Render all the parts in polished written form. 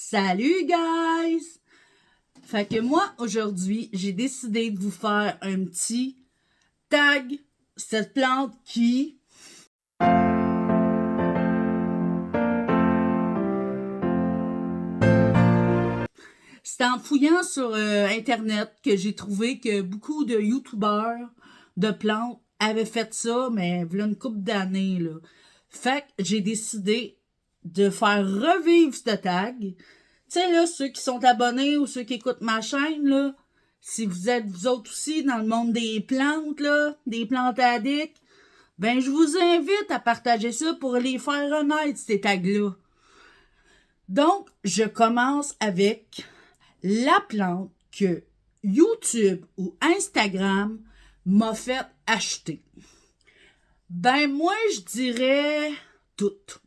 Salut guys! Fait que moi, aujourd'hui, j'ai décidé de vous faire un petit tag cette plante qui... C'est en fouillant sur Internet que j'ai trouvé que beaucoup de youtubeurs de plantes avaient fait ça, mais voilà une couple d'années, là. Fait que j'ai décidé de faire revivre ce tag. Tu sais, là, ceux qui sont abonnés ou ceux qui écoutent ma chaîne, là, si vous êtes vous autres aussi dans le monde des plantes, là, des plantes addicts, ben, je vous invite à partager ça pour les faire renaître, ces tags-là. Donc, je commence avec la plante que YouTube ou Instagram m'a fait acheter. Ben, moi, je dirais toutes.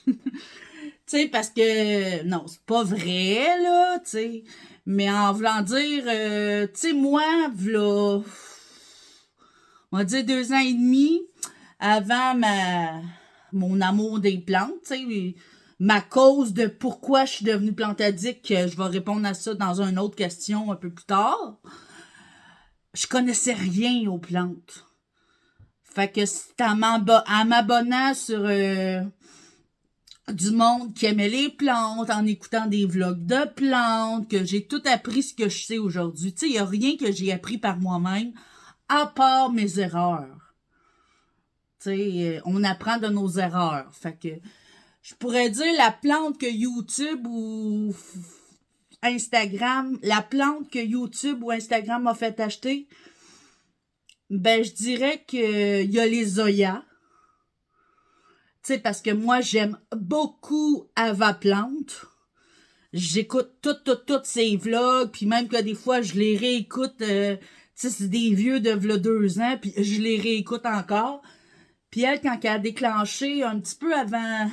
Tu sais, parce que, non, c'est pas vrai, là, tu sais. Mais en voulant dire, tu sais, moi, v'là, on va dire 2 ans et demi, avant mon amour des plantes, tu sais, ma cause de pourquoi je suis devenue plantadique, je vais répondre à ça dans une autre question un peu plus tard. Je connaissais rien aux plantes. Fait que c'est en m'abonnant sur du monde qui aimait les plantes, en écoutant des vlogs de plantes, que j'ai tout appris ce que je sais aujourd'hui. Tu sais, il n'y a rien que j'ai appris par moi-même, à part mes erreurs. Tu sais, on apprend de nos erreurs. Fait que je pourrais dire la plante que YouTube ou Instagram, la plante que YouTube ou Instagram m'a fait acheter, ben je dirais que il y a les Zoya. Tu sais, parce que moi, j'aime beaucoup Avaplante. J'écoute toutes ces vlogs, puis même que des fois, je les réécoute. Tu sais, c'est des vieux de v'là 2 ans, puis je les réécoute encore. Puis elle, quand elle a déclenché un petit peu avant...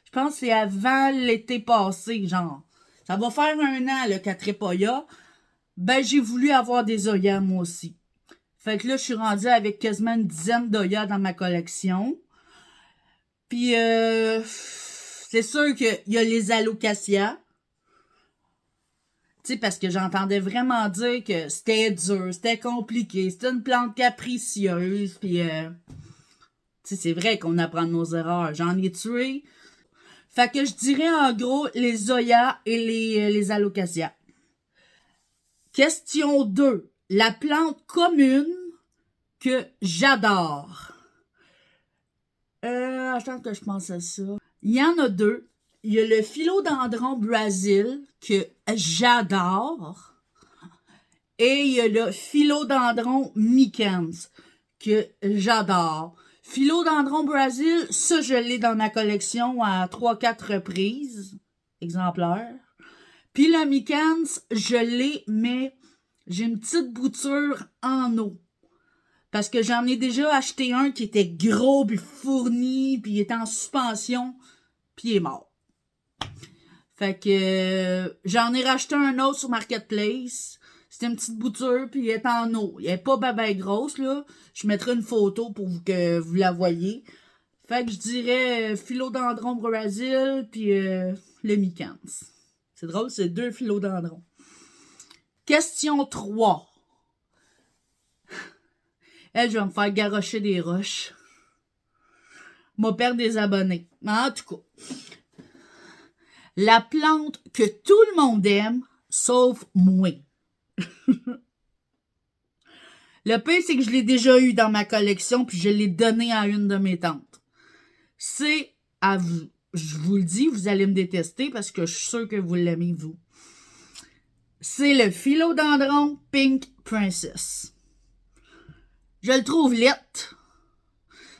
Je pense que c'est avant l'été passé, genre. Ça va faire 1 an, là, qu'à Trépoya. Ben, j'ai voulu avoir des Oyas, moi aussi. Fait que là, je suis rendue avec quasiment une dizaine d'Oyas dans ma collection. Puis, c'est sûr qu'il y a les Alocasia. Tu sais, parce que j'entendais vraiment dire que c'était dur, c'était compliqué, c'était une plante capricieuse. Puis, tu sais, c'est vrai qu'on apprend de nos erreurs. J'en ai tué. Fait que je dirais en gros les Zoya et les Alocasia. Question 2. La plante commune que j'adore. Attends que je pense à ça. Il y en a deux. Il y a le philodendron Brazil que j'adore. Et il y a le philodendron Micans que j'adore. Philodendron Brazil, ça je l'ai dans ma collection à 3-4 reprises. Exemplaires. Puis le Micans, je l'ai, mais j'ai une petite bouture en eau. Parce que j'en ai déjà acheté un qui était gros, puis fourni, puis il était en suspension, puis il est mort. Fait que j'en ai racheté un autre sur Marketplace. C'était une petite bouture, puis il est en eau. Il est pas ben grosse, là. Je mettrai une photo pour que vous la voyez. Fait que je dirais philodendron Brazil, puis le Micans. C'est drôle, c'est 2 philodendrons. Question 3. Elle, je vais me faire garrocher des roches. M'a perdre des abonnés. Mais en tout cas, la plante que tout le monde aime, sauf moi. Le pire, c'est que je l'ai déjà eu dans ma collection, puis je l'ai donné à une de mes tantes. C'est à vous. Je vous le dis, vous allez me détester parce que je suis sûre que vous l'aimez, vous. C'est le philodendron Pink Princess. Je le trouve lettre.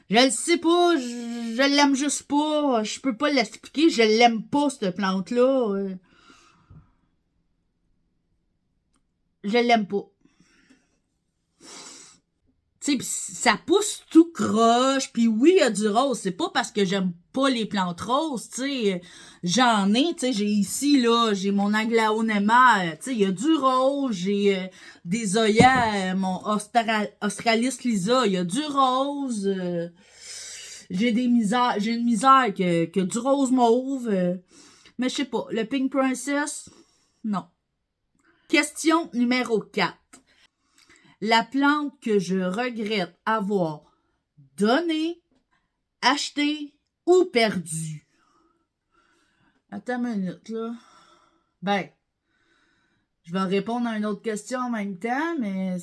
Je le sais pas, je l'aime juste pas. Je peux pas l'expliquer, je l'aime pas, cette plante-là. Je l'aime pas. Tu sais, ça pousse tout croche, puis oui, il y a du rose. C'est pas parce que j'aime pas les plantes roses, tu sais. J'en ai, tu sais, j'ai ici, là, j'ai mon aglaonema, tu sais, il y a du rose, j'ai des Zoya, mon Australis Lisa, il y a du rose. J'ai une misère que du rose mauve. Mais je sais pas, le Pink Princess, non. Question numéro 4. La plante que je regrette avoir donnée, achetée ou perdue. Attends une minute, là. Ben, je vais répondre à une autre question en même temps, mais...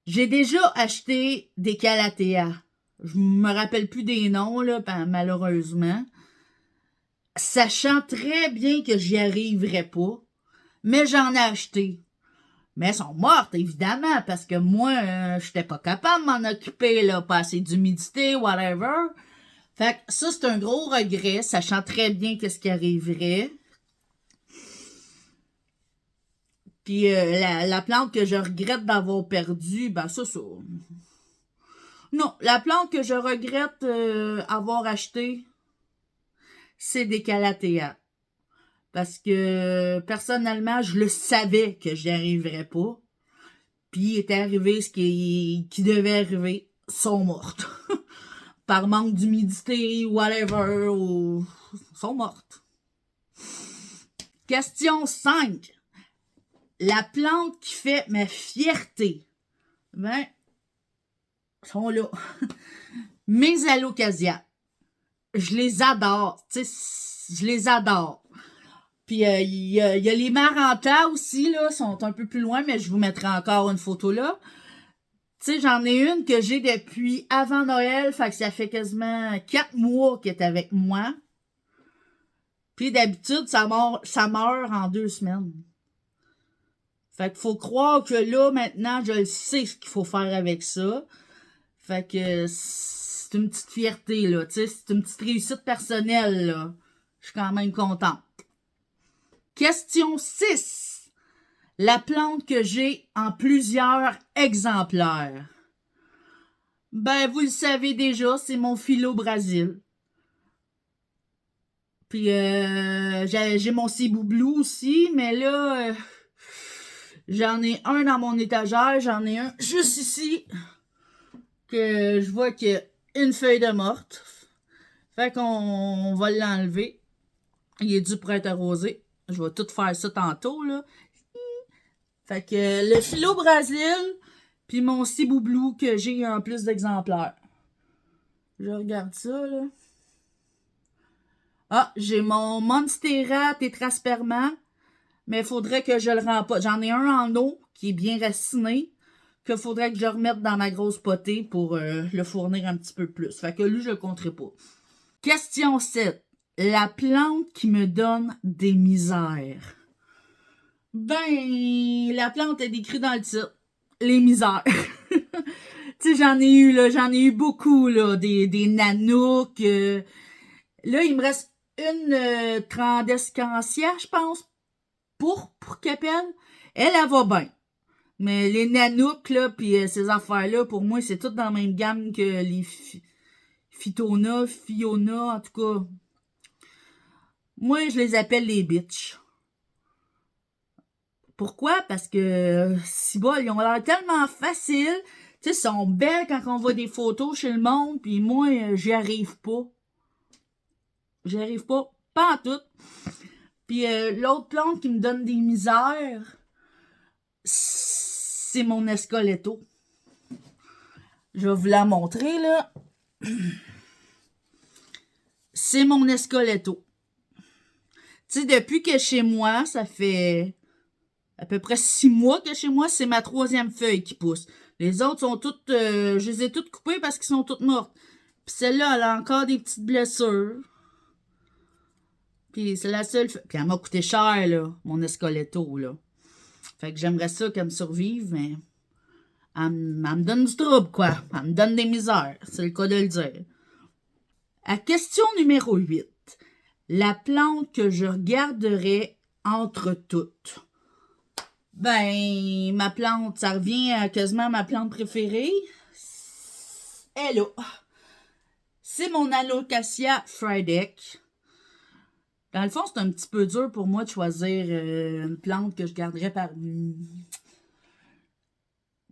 J'ai déjà acheté des calatéas. Je me rappelle plus des noms, là, malheureusement. Sachant très bien que j'y arriverais pas. Mais j'en ai acheté. Mais elles sont mortes, évidemment, parce que moi, j'étais pas capable de m'en occuper, là, passer d'humidité, whatever. Fait que ça, c'est un gros regret, sachant très bien qu'est-ce qui arriverait. Puis la plante que je regrette d'avoir perdue, ben ça. Non, la plante que je regrette avoir achetée, c'est des calatéas. Parce que, personnellement, je le savais que j'y arriverais pas. Puis, il était arrivé ce qui devait arriver. Sont mortes. Par manque d'humidité, whatever, ou... sont mortes. Question 5. La plante qui fait ma fierté. Ben, sont là. Mes alocasias. Je les adore. Tu sais, je les adore. Puis il y a les marantas aussi, là, sont un peu plus loin, mais je vous mettrai encore une photo là. Tu sais, j'en ai une que j'ai depuis avant Noël, fait que ça fait quasiment 4 mois qu'elle est avec moi. Puis d'habitude, ça meurt en 2 semaines. Fait qu'il faut croire que là, maintenant, je sais ce qu'il faut faire avec ça. Fait que c'est une petite fierté, là, tu sais, c'est une petite réussite personnelle, là. Je suis quand même contente. Question 6. La plante que j'ai en plusieurs exemplaires. Ben, vous le savez déjà, c'est mon philo-Brésil. Puis, j'ai mon ciboublou aussi, mais là, j'en ai un dans mon étagère, j'en ai un juste ici, que je vois qu'il y a une feuille de morte. Fait qu'on va l'enlever. Il est dû pour être arrosé. Je vais tout faire ça tantôt, là. Fait que le philo-Brésil, puis mon ciboublou que j'ai en plus d'exemplaires. Je regarde ça, là. Ah, j'ai mon Monstera tétrasperma, mais il faudrait que je le rempote. J'en ai un en eau qui est bien raciné, qu'il faudrait que je remette dans ma grosse potée pour le fournir un petit peu plus. Fait que lui, je le compterai pas. Question 7. La plante qui me donne des misères. Ben, la plante est décrite dans le titre. Les misères. Tu sais, j'en ai eu beaucoup, là, des nanouks. Là, il me reste une Trandescantia, je pense, pour qu'elle appelle. Elle va bien. Mais les nanouks, là, pis ces affaires-là, pour moi, c'est tout dans la même gamme que les Fiona, en tout cas. Moi, je les appelle les bitches. Pourquoi? Parce que, si bol, ils ont l'air tellement faciles. Tu sais, ils sont belles quand on voit des photos chez le monde, puis moi, j'y arrive pas. J'y arrive pas. Pas en tout. Puis l'autre plante qui me donne des misères, c'est mon escoletto. Je vais vous la montrer, là. C'est mon escoletto. Tu sais, depuis que chez moi, ça fait à peu près 6 mois que chez moi, c'est ma 3e feuille qui pousse. Les autres sont toutes... je les ai toutes coupées parce qu'elles sont toutes mortes. Puis celle-là, elle a encore des petites blessures. Puis c'est la seule... Puis elle m'a coûté cher, là, mon escoletto, là. Fait que j'aimerais ça qu'elle me survive, mais... Elle me donne du trouble, quoi. Elle me donne des misères, c'est le cas de le dire. À question numéro 8. La plante que je regarderais entre toutes. Ben, ma plante, ça revient à quasiment ma plante préférée. Elle est là. C'est mon Alocasia Frydek. Dans le fond, c'est un petit peu dur pour moi de choisir une plante que je garderais par...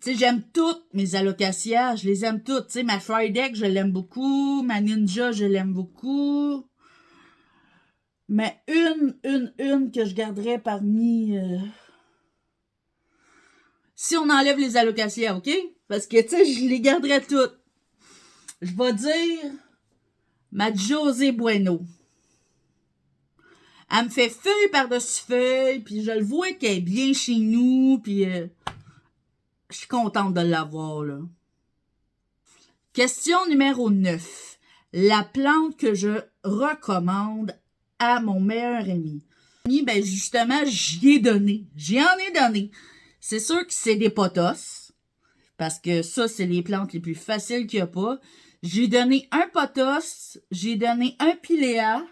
Tu sais, j'aime toutes mes alocasias, je les aime toutes. Tu sais, ma Frydek, je l'aime beaucoup. Ma Ninja, je l'aime beaucoup. Mais une que je garderais parmi... si on enlève les alocasias, OK? Parce que, tu sais, je les garderais toutes. Je vais dire ma José Bueno. Elle me fait feuille par-dessus feuille, puis je le vois qu'elle est bien chez nous, puis je suis contente de l'avoir, là. Question numéro 9. La plante que je recommande à mon meilleur ami. Ben justement, j'y ai donné. J'y en ai donné. C'est sûr que c'est des potos, parce que ça, c'est les plantes les plus faciles qu'il n'y a pas. J'ai donné un potos, j'ai donné un pilea,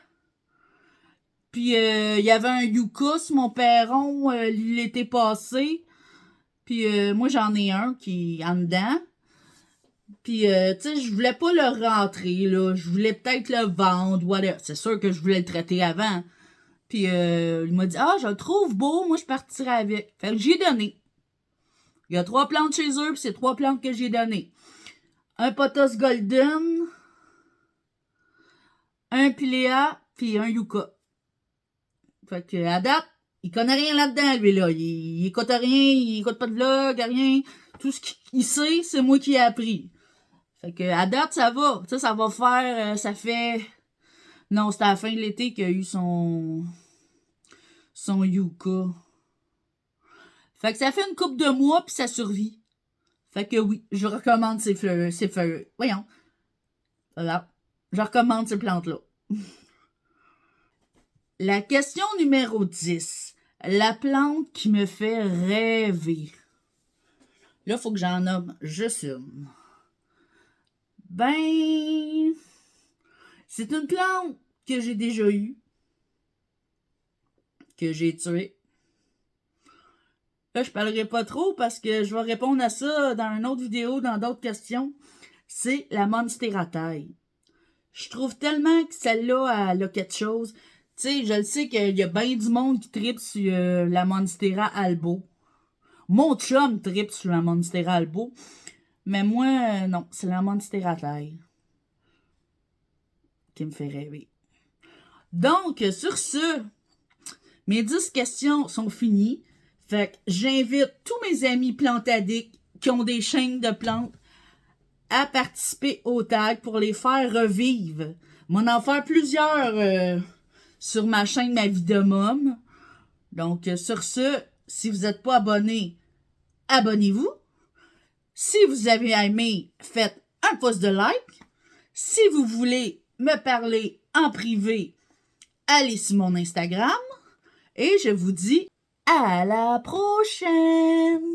puis il y avait un yucca sur mon perron l'été passé, puis moi j'en ai un qui est en dedans. Puis, tu sais, je voulais pas le rentrer, là. Je voulais peut-être le vendre, whatever. C'est sûr que je voulais le traiter avant. Puis, il m'a dit, ah, je le trouve beau, moi, je partirai avec. Fait que j'ai donné. Il y a 3 plantes chez eux, puis c'est 3 plantes que j'ai données. Un potos golden, un pilea, puis un yucca. Fait que, à date, il connaît rien là-dedans, lui, là. Il écoute rien, il écoute pas de vlog, rien. Tout ce qu'il sait, c'est moi qui ai appris. Fait que, à date, ça va. Tu sais, ça va faire, ça fait... Non, c'était à la fin de l'été qu'il a eu son yucca. Fait que ça fait une couple de mois, puis ça survit. Fait que oui, je recommande ces feuilles. Voyons. Voilà. Je recommande ces plantes-là. La question numéro 10. La plante qui me fait rêver. Là, il faut que j'en nomme juste une. Ben... C'est une plante que j'ai déjà eue. Que j'ai tuée. Là, je parlerai pas trop parce que je vais répondre à ça dans une autre vidéo, dans d'autres questions. C'est la Monstera. Je trouve tellement que celle-là, elle a quelque chose. Tu sais, je le sais qu'il y a bien du monde qui tripe sur la Monstera Albo. Mon chum tripe sur la Monstera Albo. Mais moi, non, c'est la Monstera qui me fait rêver. Donc, sur ce, mes 10 questions sont finies. Fait que j'invite tous mes amis plantadiques qui ont des chaînes de plantes à participer au tag pour les faire revivre. M'en en faire plusieurs sur ma chaîne Ma Vie de Mom. Donc, sur ce, si vous n'êtes pas abonné, abonnez-vous. Si vous avez aimé, faites un pouce de like. Si vous voulez me parler en privé, allez sur mon Instagram. Et je vous dis à la prochaine!